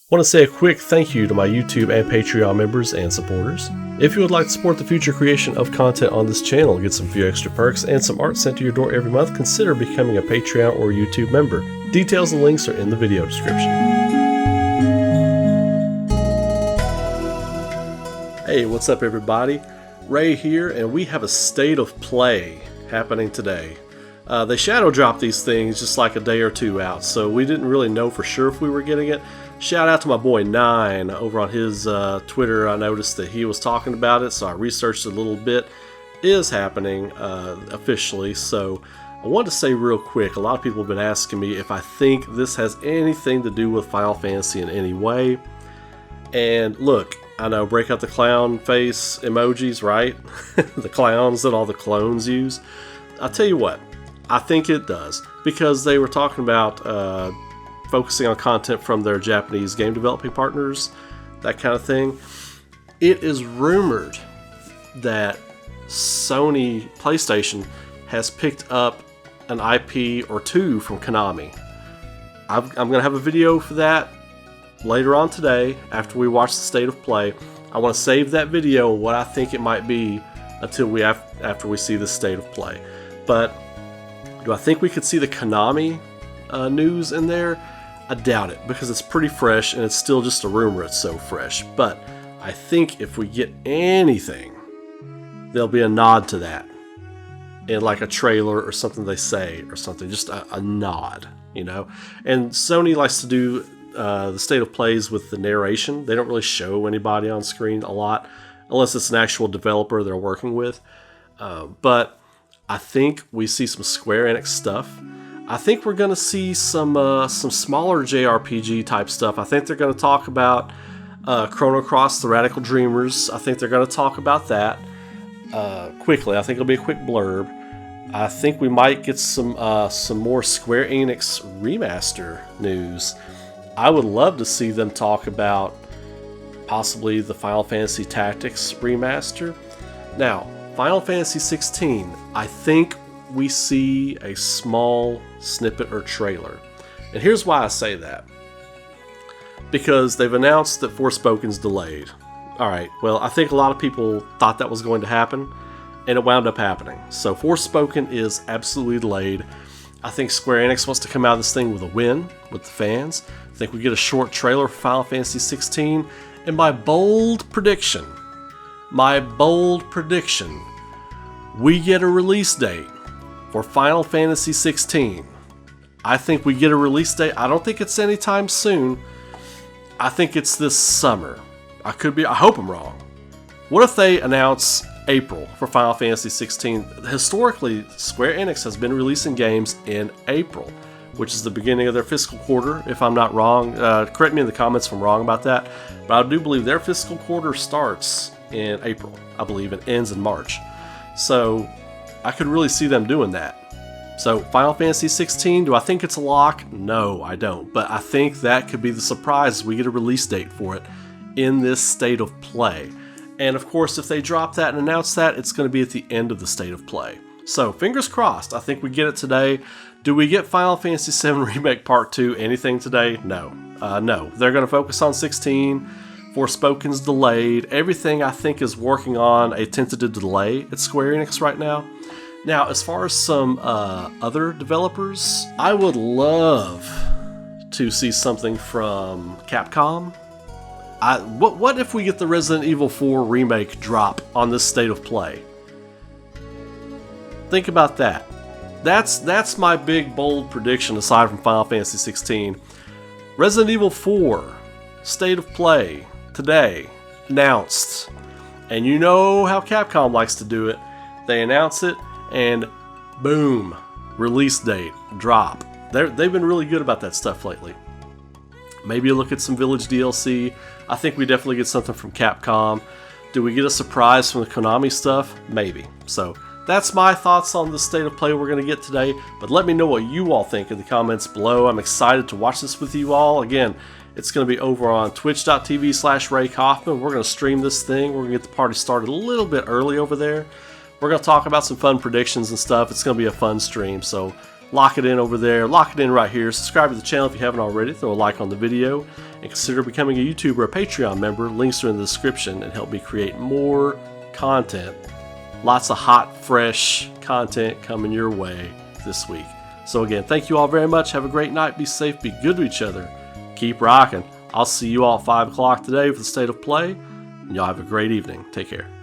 Want to say a quick thank you to my YouTube and Patreon members and supporters. If you would like to support the future creation of content on this channel, get some few extra perks and some art sent to your door every month, consider becoming a Patreon or YouTube member. Details and links are in the video description. Hey, what's up everybody? Ray here, and we have a state of play happening today. They shadow dropped these things just like a day or two out, so we didn't really know for sure if we were getting it. Shout out to my boy Nine over on his Twitter. I noticed that he was talking about it, so I researched it a little bit. It is happening officially, so I wanted to say real quick, a lot of people have been asking me if I think this has anything to do with Final Fantasy in any way. And look, I know, break out the clown face emojis, right? The clowns that all the clones use. I'll tell you what, I think it does, because they were talking about focusing on content from their Japanese game developing partners, that kind of thing. It is rumored that Sony PlayStation has picked up an IP or two from Konami. I'm going to have a video for that later on today after we watch the State of Play. I want to save that video, what I think it might be, until after we see the State of Play. But do I think we could see the Konami news in there? I doubt it, because it's pretty fresh and it's still just a rumor. It's so fresh. But I think if we get anything, there'll be a nod to that in like a trailer or something they say or something, just a nod, you know. And Sony likes to do the State of Plays with the narration. They don't really show anybody on screen a lot unless it's an actual developer they're working with. But I think we see some Square Enix stuff. I think we're going to see some smaller JRPG type stuff. I think they're going to talk about Chrono Cross: The Radical Dreamers. I think they're going to talk about that quickly. I think it'll be a quick blurb. I think we might get some more Square Enix remaster news. I would love to see them talk about possibly the Final Fantasy Tactics remaster. Now, Final Fantasy 16, I think we see a small snippet or trailer. And here's why I say that. Because they've announced that Forspoken's delayed. Alright, well, I think a lot of people thought that was going to happen, and it wound up happening. So Forspoken is absolutely delayed. I think Square Enix wants to come out of this thing with a win with the fans. I think we get a short trailer for Final Fantasy 16, and my bold prediction, we get a release date for Final Fantasy 16. I think we get a release date. I don't think it's anytime soon. I think it's this summer. I hope I'm wrong. What if they announce April for Final Fantasy 16? Historically, Square Enix has been releasing games in April, which is the beginning of their fiscal quarter, if I'm not wrong. Correct me in the comments if I'm wrong about that. But I do believe their fiscal quarter starts in April, I believe, and ends in March. So I could really see them doing that. So Final Fantasy 16, do I think it's a lock? No, I don't. But I think that could be the surprise. We get a release date for it in this State of Play. And of course, if they drop that and announce that, it's going to be at the end of the State of Play. So fingers crossed. I think we get it today. Do we get Final Fantasy VII Remake Part 2 anything today? No. No. They're going to focus on 16. Forspoken's delayed. Everything I think is working on a tentative delay at Square Enix right now. Now, as far as some other developers, I would love to see something from Capcom. What if we get the Resident Evil 4 remake drop on this State of Play? Think about that. That's my big bold prediction aside from Final Fantasy 16. Resident Evil 4 State of Play today announced. And you know how Capcom likes to do it. They announce it and boom, release date, drop. They've been really good about that stuff lately. Maybe a look at some Village DLC. I think we definitely get something from Capcom. Do we get a surprise from the Konami stuff? Maybe. So that's my thoughts on the State of Play we're going to get today. But let me know what you all think in the comments below. I'm excited to watch this with you all. Again, it's going to be over on twitch.tv/Ray Coffman. We're going to stream this thing. We're going to get the party started a little bit early over there. We're going to talk about some fun predictions and stuff. It's going to be a fun stream. So lock it in over there, lock it in right here. Subscribe to the channel if you haven't already. Throw a like on the video and consider becoming a YouTuber or a Patreon member. Links are in the description, and help me create more content. Lots of hot, fresh content coming your way this week. So again, thank you all very much. Have a great night. Be safe. Be good to each other. Keep rocking. I'll see you all at 5 o'clock today for the State of Play. And y'all have a great evening. Take care.